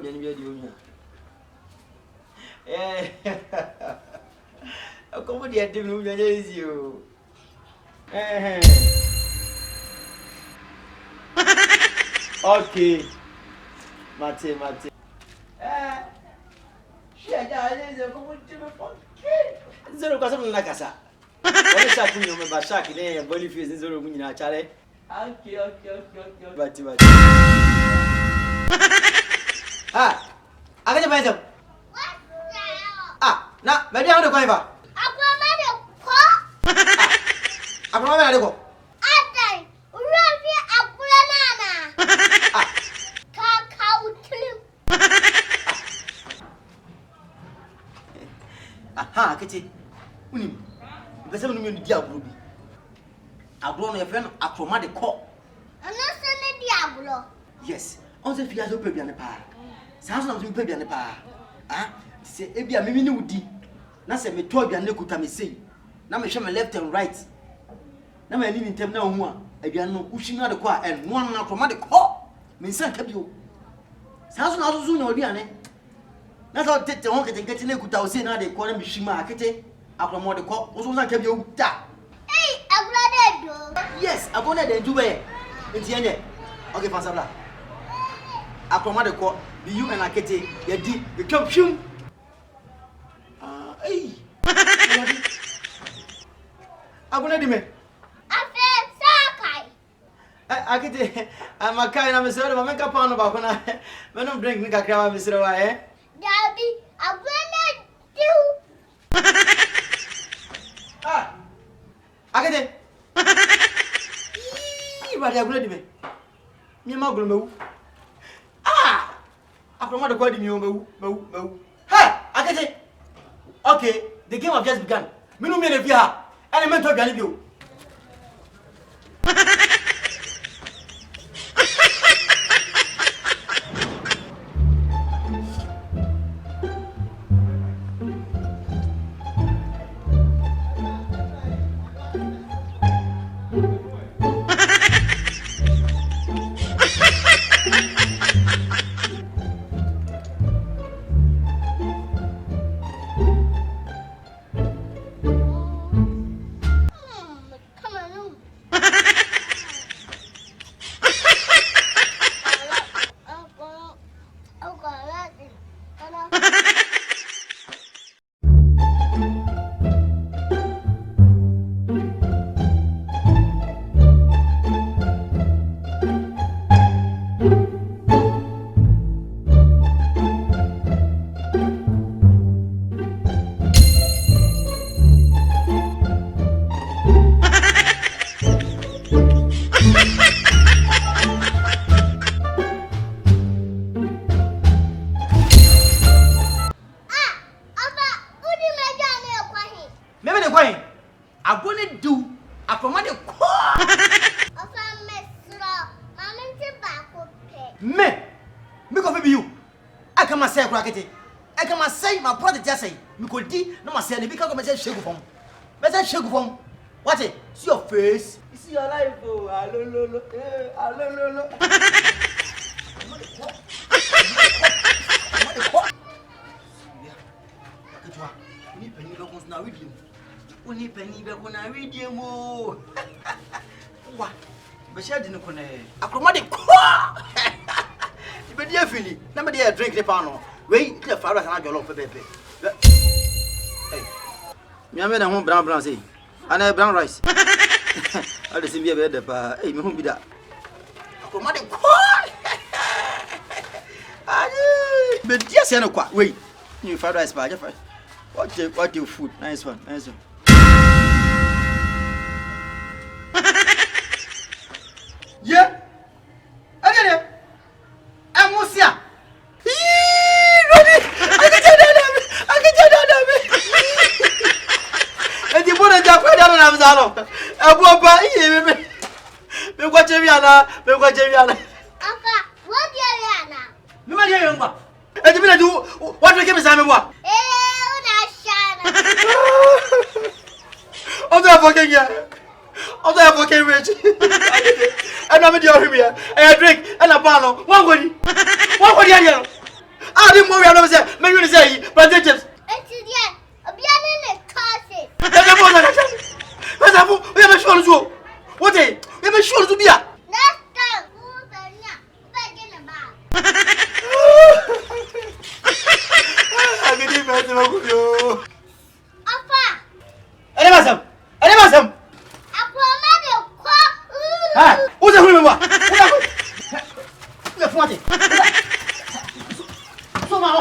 biani bi adi onya. Como dia tem no biani easy o. Okay. Mate. Cheia, como time for. Zero casa na casa. Olha só como eu baixar aqui, né? Boli fez zero munina chale. Okay. Bate. Ah, agora vai então. Ah, na, vai dia onde vai vá? Agora vai ali. Aha, kete. Unim. Bese mo numi di agro bi. Agro no ye friend akroma de ko. Ano se ne di agro? Yes. On se fiya so pe biane pa. Sa so na so pe biane pa. Ah, se e bia me ni wudi. Na se me to biane kuta me sei. Na me hwe me left and right. Na me ni ntem na hu a, abiane no uhwina de ko a en no na akroma de ko. Me nsan ka bi o. Sa so na so so na odi ane. Na so tete ho kete na kuta o sei na de ko na me hwima akete. Akroma de ko. O so nsan ka bi o ta. Hey, agro de do. Yes, agona de do be. Enti enye. Okay, Fansabla. Akroma de ko bi you and akete ye di the top shum. Ah, hey. Agona di me. Afe sakai. Akete amakai na mesero ba menka pa no ba kona. Me no drink ni kakra ba mesero wa Daddy, agro na do. Ah. Akete. Ba dia agona di me. Mi ma agona mewu. Ah! Akroma de ko di mi o mewu. Ha! Akete. Okay, the game have just begun. Me no me na fi ha. Any mentor gani bi o. Come on. Agona do akroma de ko. Ofa mesro, mama nti ba ko pe. Me ko be you. Aka ma say kura kete. Aka ma say ma project ya say. Me ko di na ma say na bi ka ko me say shegu fom. Me say shegu fom. What it? See your face. You see your life oh. Alololo. Alololo. Ni penny be ko na with you. Oni penny be ko na with you mo. Wa. Be share din ko na. Akroma de ko. Be dia fili. Na me dia drink the pan no. Wei, the father na jollof pepe. Hey. Me am na ho brown say. Ana brown rice. All the same be the pa. Hey, me ho bi da. Akroma de ko. Aye. Be dia se na kwa. Wei. You fried rice pa, just what your food? Nice one. Yeah. Again. Amusia. Ready? I can tell me. And you put a jack down on Amazon. Me watch Viana. Papa, what you yana? No matter young. And you do what we give me some what? I'm fucking rich. And I'm in your here. I drink and a bottle. One way. I didn't worry about it. Maybe you say, but James. It's yeah. A piano causes. What's up? We have a show to what day? We have a show to be a. Next time, who's the yeah? Begging about. I get it better than you. Papa, I never some. I promise you. Ah, who's the woman? Who's the 40? So now,